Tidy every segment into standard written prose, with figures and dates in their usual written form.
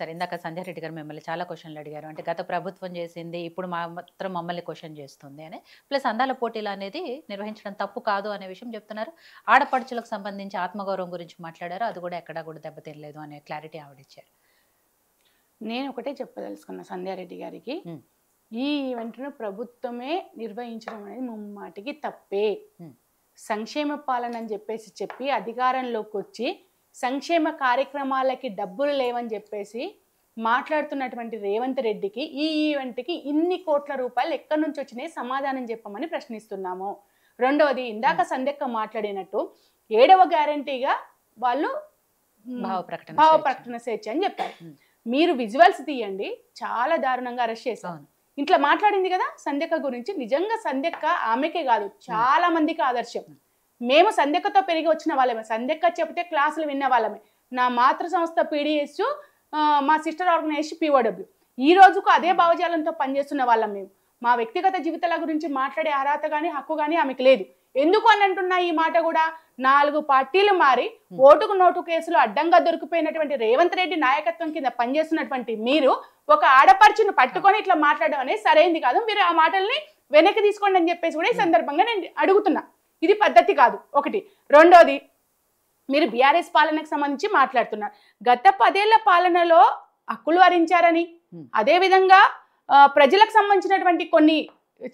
సరే ఇందాక సంధ్య రెడ్డి గారు మిమ్మల్ని చాలా క్వశ్చన్లు అడిగారు. అంటే గత ప్రభుత్వం చేసింది ఇప్పుడు మాత్రం మమ్మల్ని క్వశ్చన్ చేస్తుంది అని. ప్లస్ అందాల పోటీలు అనేది నిర్వహించడం తప్పు కాదు అనే విషయం చెప్తున్నారు. ఆడపడుచులకు సంబంధించి ఆత్మగౌరవం గురించి మాట్లాడారు. అది కూడా ఎక్కడా కూడా దెబ్బతినలేదు అనే క్లారిటీ ఆవిడిచ్చారు. నేను ఒకటే చెప్పదలుచుకున్నా సంధ్యారెడ్డి గారికి, ఈ ఈవెంట్ను ప్రభుత్వమే నిర్వహించడం అనేది ముమ్మాటికి తప్పే. సంక్షేమ పాలన అని చెప్పి అధికారంలోకి వచ్చి సంక్షేమ కార్యక్రమాలకి డబ్బులు లేవని చెప్పేసి మాట్లాడుతున్నటువంటి రేవంత్ రెడ్డికి ఈ ఈవెంట్కి ఇన్ని కోట్ల రూపాయలు ఎక్కడి నుంచి వచ్చినాయి సమాధానం చెప్పమని ప్రశ్నిస్తున్నాము. రెండవది, ఇందాక సంధ్యక్క మాట్లాడినట్టు 7వ గ్యారంటీగా వాళ్ళు భావ ప్రకటన స్వేచ్ఛ అని చెప్పారు. మీరు విజువల్స్ తీయండి, చాలా దారుణంగా అరెస్ట్ చేశారు. ఇంట్లో మాట్లాడింది కదా సంధ్యక్క గురించి. నిజంగా సంధ్యక్క ఆమెకే కాదు చాలా మందికి ఆదర్శం. మేము సంధ్యక్కతో పెరిగి వచ్చిన వాళ్ళమే, సంధ్యక్క చెప్తే క్లాసులు విన్న వాళ్ళమే. నా మాతృ సంస్థ పీడిఎస్, మా సిస్టర్ ఆర్గనైజేషన్ పిఓడబ్ల్యూ, ఈ రోజుకు అదే భావజాలంతో పనిచేస్తున్న వాళ్ళం మేము. మా వ్యక్తిగత జీవితాల గురించి మాట్లాడే అర్హత కానీ హక్కు కానీ ఆమెకు లేదు. ఎందుకు అని అంటున్నా ఈ మాట కూడా, 4 పార్టీలు మారి ఓటుకు నోటు కేసులు అడ్డంగా దొరికిపోయినటువంటి రేవంత్ రెడ్డి నాయకత్వం కింద పనిచేస్తున్నటువంటి మీరు ఒక ఆడపడుచును పట్టుకొని ఇట్లా మాట్లాడడం అనేది సరైంది కాదు. మీరు ఆ మాటల్ని వెనక్కి తీసుకోండి అని చెప్పేసి కూడా ఈ సందర్భంగా నేను అడుగుతున్నా. ఇది పద్ధతి కాదు ఒకటి. రెండోది, మీరు బీఆర్ఎస్ పాలనకు సంబంధించి మాట్లాడుతున్నారు. గత 10 ఏళ్ల పాలనలో హక్కులు హరించారని, అదేవిధంగా ప్రజలకు సంబంధించినటువంటి కొన్ని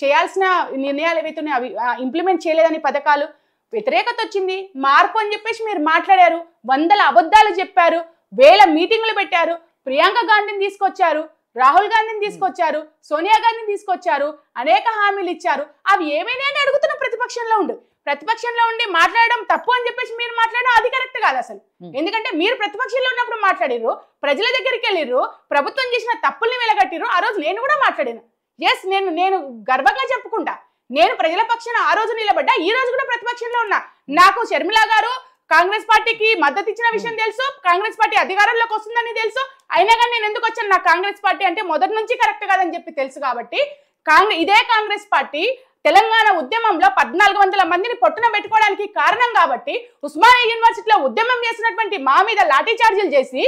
చేయాల్సిన నిర్ణయాలు ఏవైతే అవి ఇంప్లిమెంట్ చేయలేదని పథకాలు వ్యతిరేకత వచ్చింది, మార్పు అని చెప్పేసి మీరు మాట్లాడారు. 100 అబద్ధాలు చెప్పారు, 1000 మీటింగ్లు పెట్టారు, ప్రియాంక గాంధీని తీసుకొచ్చారు, రాహుల్ గాంధీని తీసుకొచ్చారు, సోనియా గాంధీని తీసుకొచ్చారు, అనేక హామీలు ఇచ్చారు. అవి ఏమైనా అని అడుగుతున్న ప్రతిపక్షంలో ఉండి మాట్లాడడం తప్పు అని చెప్పేసి మీరు మాట్లాడడం అది కరెక్ట్ కాదు అసలు. ఎందుకంటే మీరు ప్రతిపక్షంలో ఉన్నప్పుడు మాట్లాడిర్రు, ప్రజల దగ్గరికి వెళ్ళిర్రు, ప్రభుత్వం చేసిన తప్పుల్ని వెలగట్టిర్రు. ఆ రోజు నేను కూడా మాట్లాడాను. ఎస్, నేను గర్వంగా చెప్పుకుంటా, నేను ప్రజల పక్షాన ఆ రోజు నిలబడ్డా, ఈ రోజు కూడా ప్రతిపక్షంలో ఉన్నా. నాకు షర్మిల గారు కాంగ్రెస్ పార్టీకి మద్దతు ఇచ్చిన విషయం తెలుసు, కాంగ్రెస్ పార్టీ అధికారంలోకి వస్తుందని తెలుసు. అయినా కానీ నేను ఎందుకు వచ్చాను, నాకు కాంగ్రెస్ పార్టీ అంటే మొదటి నుంచి కరెక్ట్ కాదని చెప్పి తెలుసు. కాబట్టి ఇదే కాంగ్రెస్ పార్టీ తెలంగాణ ఉద్యమంలో 1400 మందిని పొట్టున పెట్టుకోవడానికి కారణం. కాబట్టి ఉస్మానియా యూనివర్సిటీలో ఉద్యమం చేసినటువంటి మా మీద లాఠీ చార్జీలు చేసి,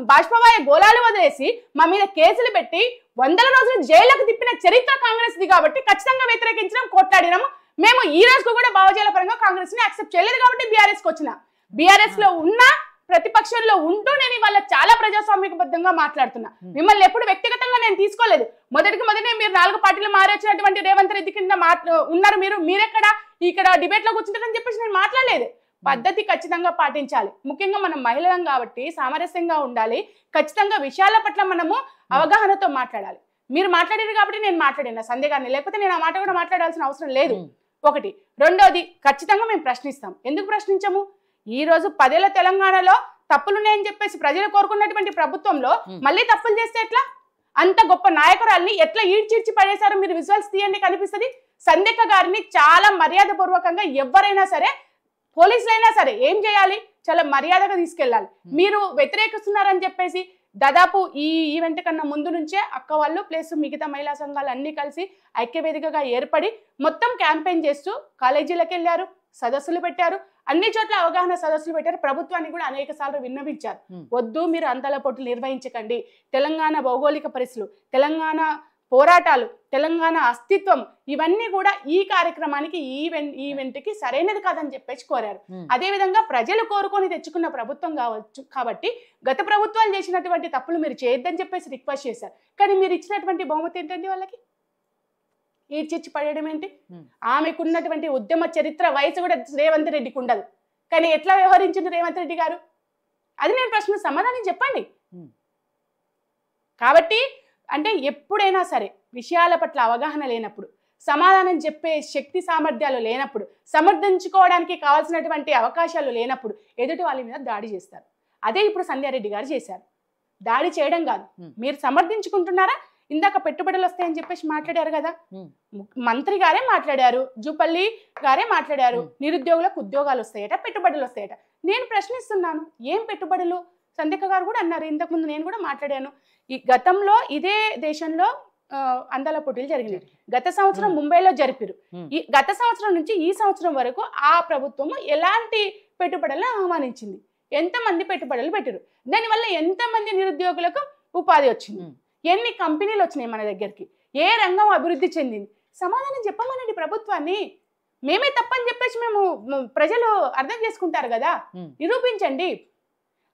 బాష్పవాయ గోళాలు వదిలేసి మా మీద కేసులు పెట్టి 100 రోజులు జైలుకు తిప్పిన చరిత్ర కాంగ్రెస్ది. కాబట్టి ఖచ్చితంగా వ్యతిరేకించడం, కొట్లాడినాము. మేము ఈ రోజుకు కూడా భావజాల పరంగా కాంగ్రెస్ ని యాక్సెప్ట్ చేయలేదు. కాబట్టి బీఆర్ఎస్ కి వచ్చిన, బీఆర్ఎస్ లో ఉన్న ప్రతిపక్షంలో ఉంటూ నేను ఇవాళ చాలా ప్రజాస్వామికబద్ధంగా మాట్లాడుతున్నా. మిమ్మల్ని ఎప్పుడు వ్యక్తిగతంగా నేను తీసుకోలేదు. మొదటి మీరు 4 పార్టీలు మారేచ్చినటువంటి రేవంత్ రెడ్డి కింద ఉన్నారు. మీరెక్కడ ఇక్కడ డిబేట్ లో కూర్చుంటారని చెప్పేసి నేను మాట్లాడలేదు. పద్ధతి ఖచ్చితంగా పాటించాలి. ముఖ్యంగా మనం మహిళలం కాబట్టి సామరస్యంగా ఉండాలి. ఖచ్చితంగా విషయాల పట్ల మనము అవగాహనతో మాట్లాడాలి. మీరు మాట్లాడారు కాబట్టి నేను మాట్లాడినా సంధ్య గారిని, లేకపోతే నేను ఆ మాట కూడా మాట్లాడాల్సిన అవసరం లేదు. ఒకటి. రెండోది, ఖచ్చితంగా మేము ప్రశ్నిస్తాం. ఎందుకు ప్రశ్నించము? ఈ రోజు 10 ఏళ్ల తెలంగాణలో తప్పులున్నాయని చెప్పేసి ప్రజలు కోరుకున్నటువంటి ప్రభుత్వంలో మళ్ళీ తప్పులు చేస్తే ఎట్లా? అంత గొప్ప నాయకురాల్ని ఎట్లా ఈడ్చిడ్చి పడేశారు? మీరు విజువల్స్ తీయండి, కనిపిస్తుంది. సంధ్యక్క గారిని చాలా మర్యాద పూర్వకంగా ఎవరైనా సరే, పోలీసులైనా సరే ఏం చేయాలి, చాలా మర్యాదగా తీసుకెళ్ళాలి. మీరు వ్యతిరేకిస్తున్నారని చెప్పేసి దాదాపు ఈ ఈవెంట్ కన్నా ముందు నుంచే అక్క వాళ్ళు ప్లస్ మిగతా మహిళా సంఘాలు అన్ని కలిసి ఐక్యవేదికగా ఏర్పడి మొత్తం క్యాంపెయిన్ చేస్తూ కాలేజీలకు వెళ్ళారు, సదస్సులు పెట్టారు, అన్ని చోట్ల అవగాహన సదస్సులు పెట్టారు. ప్రభుత్వాన్ని కూడా అనేక సార్లు విన్నవించారు. వద్దు, మీరు అందాల పోటీలు నిర్వహించకండి. తెలంగాణ భౌగోళిక పరిస్థితులు, తెలంగాణ పోరాటాలు, తెలంగాణ అస్తిత్వం, ఇవన్నీ కూడా ఈ కార్యక్రమానికి ఈవెంట్కి సరైనది కాదని చెప్పేసి కోరారు. అదేవిధంగా ప్రజలు కోరుకొని తెచ్చుకున్న ప్రభుత్వం కావచ్చు కాబట్టి గత ప్రభుత్వాలు చేసినటువంటి తప్పులు మీరు చేయొద్దని చెప్పేసి రిక్వెస్ట్ చేశారు. కానీ మీరు ఇచ్చినటువంటి బహుమతి ఏంటండి? వాళ్ళకి ఈడ్చిచ్చి పడేయడం ఏంటి? ఆమెకున్నటువంటి ఉద్యమ చరిత్ర, వయసు కూడా రేవంత్ రెడ్డికి ఉండదు. కానీ ఎట్లా వ్యవహరించింది రేవంత్ రెడ్డి గారు? అది నేను ప్రశ్న సమాధానం చెప్పండి. కాబట్టి అంటే ఎప్పుడైనా సరే విషయాల పట్ల అవగాహన లేనప్పుడు, సమాధానం చెప్పే శక్తి సామర్థ్యాలు లేనప్పుడు, సమర్థించుకోవడానికి కావాల్సినటువంటి అవకాశాలు లేనప్పుడు ఎదుటి వాళ్ళ మీద దాడి చేస్తారు. అదే ఇప్పుడు సంధ్యారెడ్డి గారు చేశారు. దాడి చేయడం కాదు, మీరు సమర్థించుకుంటున్నారా? ఇందాక పెట్టుబడులు వస్తాయని చెప్పేసి మాట్లాడారు కదా, మంత్రి గారే మాట్లాడారు, జూపల్లి గారే మాట్లాడారు, నిరుద్యోగులకు ఉద్యోగాలు వస్తాయట, పెట్టుబడులు వస్తాయట. నేను ప్రశ్నిస్తున్నాను, ఏం పెట్టుబడులు? సంధ్యక్క గారు కూడా అన్నారు, ఇంతకుముందు నేను కూడా మాట్లాడాను. ఈ గతంలో ఇదే దేశంలో అందాల పోటీలు జరిగినాయి. గత సంవత్సరం ముంబైలో జరిపారు. ఈ గత సంవత్సరం నుంచి ఈ సంవత్సరం వరకు ఆ ప్రభుత్వము ఎలాంటి పెట్టుబడులను ఆహ్వానించింది? ఎంతమంది పెట్టుబడులు పెట్టారు? దానివల్ల ఎంతమంది నిరుద్యోగులకు ఉపాధి వచ్చింది, ఎన్ని కంపెనీలు వచ్చినాయి మన దగ్గరికి, ఏ రంగం అభివృద్ధి చెందింది? సమాధానం చెప్పమనండి ప్రభుత్వాన్ని. మేమే తప్పని చెప్పేసి మేము ప్రజలు అర్థం చేసుకుంటారు కదా, నిరూపించండి.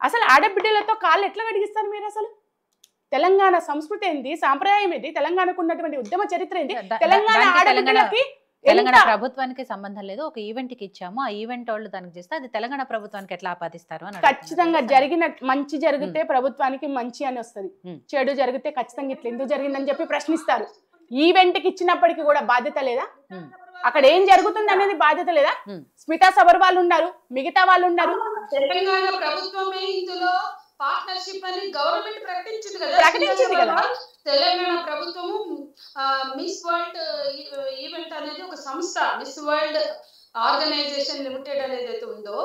అసలు ఆడబిడ్డలతో కాళ్ళు ఎట్లా కడిగిస్తారు మీరు? అసలు తెలంగాణ సంస్కృతి ఏంటి, సాంప్రదాయం ఏంటి, తెలంగాణకు ఉన్నటువంటి ఉద్యమ చరిత్ర ఏంటి, తెలంగాణ ఆడబిడ్డలకి తెలంగాణ ప్రభుత్వానికి సంబంధం లేదు. ఒక ఈవెంట్ కి ఇచ్చాము, ఆ ఈవెంట్ వాళ్ళు దానికి చేస్తే అది తెలంగాణ ప్రభుత్వానికి ఎట్లా ఆపాదిస్తారు అని ఖచ్చితంగా జరిగిన మంచి జరిగితే ప్రభుత్వానికి మంచి అని వస్తుంది, చెడు జరిగితే ఖచ్చితంగా ఇట్లా ఎందుకు జరిగిందని చెప్పి ప్రశ్నిస్తారు. ఈవెంట్ కి ఇచ్చినప్పటికీ కూడా బాధ్యత లేదా? అక్కడ ఏం జరుగుతుంది అనేది బాధ్యత లేదా? స్మితా సబర్ వాళ్ళు ఉన్నారు, మిగతా వాళ్ళు ఉన్నారు. తెలంగాణ ప్రభుత్వమే ఇందులో పార్ట్నర్షిప్ అని గవర్నమెంట్ ప్రకటించింది కదా. తెలంగాణ ప్రభుత్వము మిస్ వరల్డ్ ఈవెంట్ అనేది ఒక సంస్థ, మిస్ వరల్డ్ ఆర్గనైజేషన్ లిమిటెడ్ అనేది అయితే ఉందో,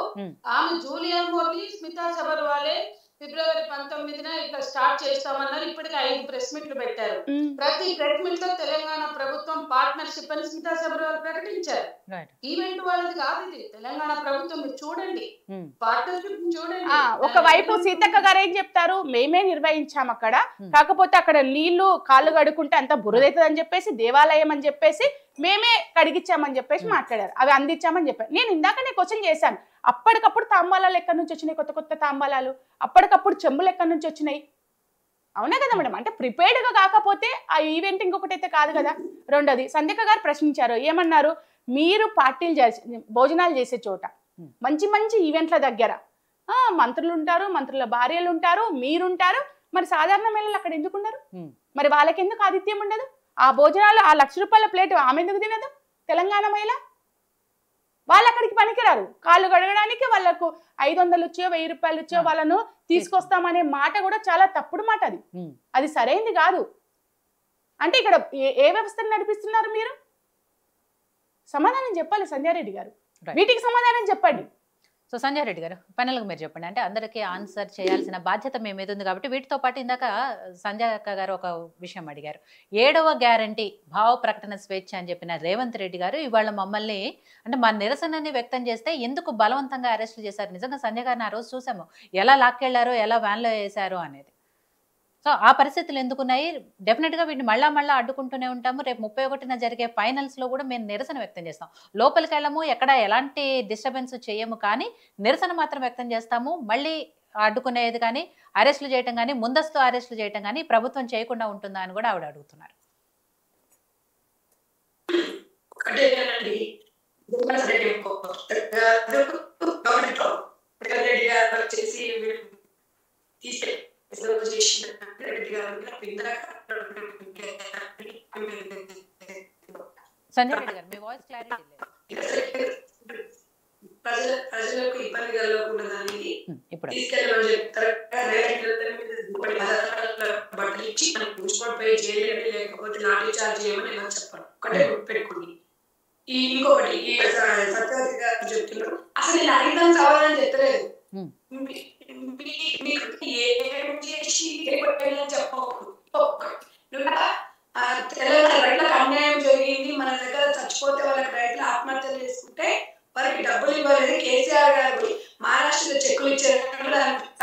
ఆమె జూలియా మోర్లీ, స్మితా సబర్వాలే ఫిబ్రవరి 19న ఇట్లా స్టార్ట్ చేస్తామన్నారు. ఇప్పటికి 5 ప్రెస్ మీట్లు పెట్టారు. ప్రతి ప్రెస్ మీట్ లో తెలంగాణ ప్రభుత్వం పార్ట్నర్షిప్ అని స్మితా సబర్వాల్ ప్రకటించారు. ఈవెంట్ వాళ్ళది కాదు, ఇది తెలంగాణ ప్రభుత్వం. మీరు చూడండి, పార్ట్నర్షిప్ చూడండి. ఒకవైపు సీతక్క గారు ఏం చెప్తారు, మేమే నిర్వహించాం అక్కడ, కాకపోతే అక్కడ నీళ్లు కాళ్ళు కడుక్కుంటే అంత బురదవుతుంది అని చెప్పేసి, దేవాలయం అని చెప్పేసి మేమే కడిగిచ్చామని చెప్పేసి మాట్లాడారు, అవి అందించామని చెప్పారు. నేను ఇందాకనే క్వశ్చన్ చేశాను, అప్పటికప్పుడు తాంబాలాలు ఎక్కడి నుంచి వచ్చినాయి, కొత్త కొత్త తాంబాలాలు, అప్పటికప్పుడు చెంబులు ఎక్కడి నుంచి వచ్చినాయి? అవునా కదా మేడం? అంటే ప్రిపేర్డ్గా కాకపోతే ఆ ఈవెంట్ ఇంకొకటి అయితే కాదు కదా. రెండోది సంధ్యక్క గారు ప్రశ్నించారు, ఏమన్నారు, మీరు పార్టీలు భోజనాలు చేసే చోట, మంచి మంచి ఈవెంట్ల దగ్గర మంత్రులు ఉంటారు, మంత్రుల భార్యలు ఉంటారు, మీరుంటారు, మరి సాధారణ మహిళలు అక్కడ ఎందుకు ఉన్నారు? మరి వాళ్ళకి ఎందుకు ఆతిథ్యం ఉండదు? ఆ భోజనాలు, ఆ ₹1,00,000 ప్లేట్ ఆమె ఎందుకు తినదు? తెలంగాణ మహిళ వాళ్ళు అక్కడికి పనికిరారు. కాళ్ళు కడగడానికి వాళ్ళకు 500 ఇచ్చో, ₹1000 ఇచ్చో వాళ్ళను తీసుకొస్తామనే మాట కూడా చాలా తప్పుడు మాట. అది సరైనది కాదు. అంటే ఇక్కడ ఏ వ్యవస్థను నడిపిస్తున్నారు మీరు? సమాధానం చెప్పాలి సంధ్యారెడ్డి గారు, వీటికి సమాధానం చెప్పండి. సో సంజయ్ రెడ్డి గారు, ఫైనల్గా మీరు చెప్పండి. అంటే అందరికీ ఆన్సర్ చేయాల్సిన బాధ్యత మీ మీద ఉంది కాబట్టి, వీటితో పాటు ఇందాక సంజయ్ అక్క గారు ఒక విషయం అడిగారు, 7వ గ్యారంటీ భావ ప్రకటన స్వేచ్ఛ అని చెప్పిన రేవంత్ రెడ్డి గారు ఇవాళ మమ్మల్ని, అంటే మా నిరసనని వ్యక్తం చేస్తే ఎందుకు బలవంతంగా అరెస్టులు చేశారు? నిజంగా సంజయ్ గారిని ఆ రోజు చూసాము, ఎలా లాక్కెళ్లారో, ఎలా వ్యాన్లో వేశారో అనేది. సో ఆ పరిస్థితులు ఎందుకున్నాయి? డెఫినెట్గా వీటిని మళ్ళా అడ్డుకుంటూనే ఉంటాము. రేపు 31న జరిగే ఫైనల్స్లో కూడా మేము నిరసన వ్యక్తం చేస్తాం. లోపలికి వెళ్ళము, ఎక్కడ ఎలాంటి డిస్టర్బెన్స్ చేయము, కానీ నిరసన మాత్రం వ్యక్తం చేస్తాము. మళ్ళీ అడ్డుకునేది కానీ, అరెస్టులు చేయటం కానీ, ముందస్తు అరెస్టులు చేయటం కానీ ప్రభుత్వం చేయకుండా ఉంటుందా అని కూడా ఆవిడ అడుగుతున్నారు. సంజయ్ రెడ్డి గారు, మీ వాయిస్ క్లారిటీ లేదు. ప్రజలకు ఇబ్బంది కలగకుండా తీసుకెళ్ళమని చెప్తారు. బట్టలు ఇచ్చి మనకి మున్సిపల్ పే చేయలేండి, లేకపోతే లాఠీ చార్జ్ చేయమని ఎలా చెప్పారు? ఒకటే పెట్టుకుని ఇంకొకటి సత్యవతి గారు చెప్తున్నారు, అసలు నేను అడిగిన కావాలని చెప్పలేదు, తెలంగాణ రైతులకు అన్యాయం జరిగింది, మన దగ్గర చచ్చిపోతే వాళ్ళకి రైతులు ఆత్మహత్యలు చేసుకుంటే వారికి డబ్బులు ఇవ్వలేదు, కేసీఆర్ గారు మహారాష్ట్రలో చెక్కులు ఇచ్చారు.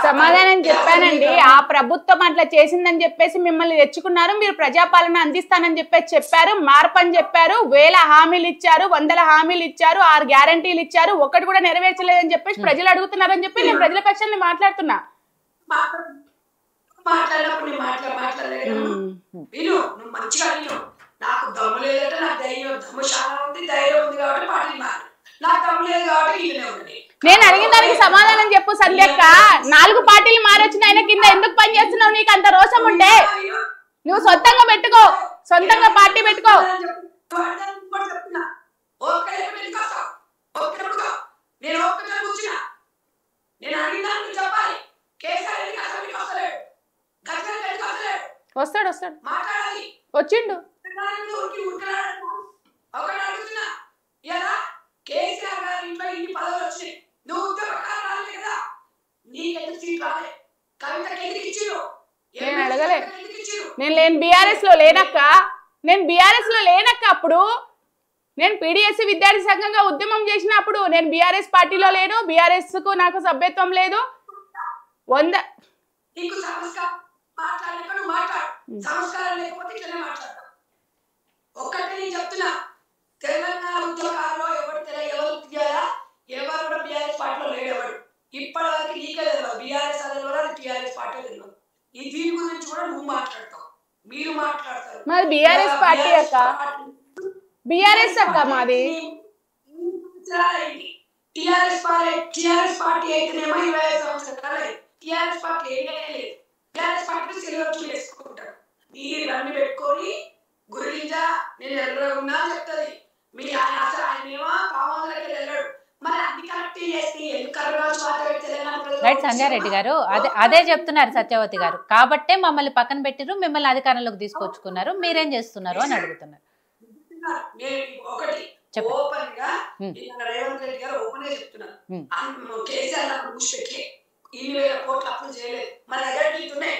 సమాధానం చెప్పానండి, ఆ ప్రభుత్వం అట్లా చేసిందని చెప్పేసి మిమ్మల్ని తెచ్చుకున్నారు, మీరు ప్రజాపాలన అందిస్తానని చెప్పేసి చెప్పారు, మార్పని చెప్పారు, 1000 హామీలు ఇచ్చారు, 100 హామీలు ఇచ్చారు, 6 గ్యారంటీలు ఇచ్చారు, ఒకటి కూడా నెరవేర్చలేదని చెప్పేసి ప్రజలు అడుగుతున్నారని చెప్పి నేను ప్రజల పక్షాన్ని మాట్లాడుతున్నా. మాట్లాడినప్పుడు మాట్లాడలేదు, విను, నువ్వు మంచిగా విను. నాకు దమ్ము లేదంటే నాకు దమ్ము చాలా ఉంది, ధైర్యం ఉంది కాబట్టి పాటలు మారు, నాకు దమ్ము లేదు కాబట్టి ఇల్లే ఉంది. నేను అడిగిన దానికి సమాధానం చెప్పు సంధ్యక్క. 4 పార్టీలు మారొచ్చిన ఆయన కింద ఎందుకు పని చేస్తున్నావు? నీకు అంత రోషం ఉంటే నువ్వు సొంతంగా పెట్టుకో, సొంతంగా పార్టీ పెట్టుకో. వస్తాడు వచ్చిండు. నేను అడగలే, నేను బీఆర్ఎస్ లో లేనక్క, అప్పుడు నేను పీడిఎస్సీ విద్యార్థి సంఘంగా ఉద్యమం చేసినప్పుడు నేను బీఆర్ఎస్ పార్టీలో లేను, బీఆర్ఎస్ కు నాకు సభ్యత్వం లేదు. నీకు సంస్కారం మాట్లాడినాక నువ్వు మాట్లాడు, సంస్కారం లేకపోతే ఇట్లనే మాట్లాడతావు. ఒక్కటి నేను చెప్తున్నా, తెలంగాణ ఉద్యోగాల్లో ఎవరు తీయాలా, ఎవరు కూడా బీఆర్ఎస్ పార్టీలో లేడెవడు. ఇప్పటి వరకు నీకే తెలియదు బీఆర్ఎస్ అనేది టీఆర్ఎస్ పార్టీ తెలియదు. ఈ దీని గురించి కూడా నువ్వు మాట్లాడతావు, మీరు మాట్లాడతారు. మరి బీఆర్ఎస్ పార్టీ అక్క, బీఆర్ఎస్ అక్క మాది టీఆర్ఎస్ పార్టీ అయితేనేమో 25 సంవత్సరాలు, టీఆర్ఎస్ పార్టీ ఏం లేదు. టీఆర్ఎస్ పార్టీ సెలవు వేసుకుంటారు. మీరు అన్ని పెట్టుకొని గురించా నేను ఎర్రగా ఉన్నా చెప్తుంది. మీ అసలు ఆయనేమో కావాలకి వెళ్ళాడు. మరి అన్ని కరెక్ట్ చేస్తే రైట్ సంధ్యారెడ్డి గారు అదే చెప్తున్నారు సత్యవతి గారు. కాబట్టే మమ్మల్ని పక్కన పెట్టిరు, మిమ్మల్ని అధికారంలోకి తీసుకొచ్చుకున్నారు, మీరేం చేస్తున్నారు అని అడుగుతున్నారు. ఒకటి ఓపెన్ గా రేవంత్ రెడ్డి గారు ఓపెన్ గా చెప్తున్నారు, కేసీఆర్ నాకు మూసి పెట్టలే, 20,000 కోట్లు అప్పులు చేయలేదు, మన దగ్గర ఉన్నాయి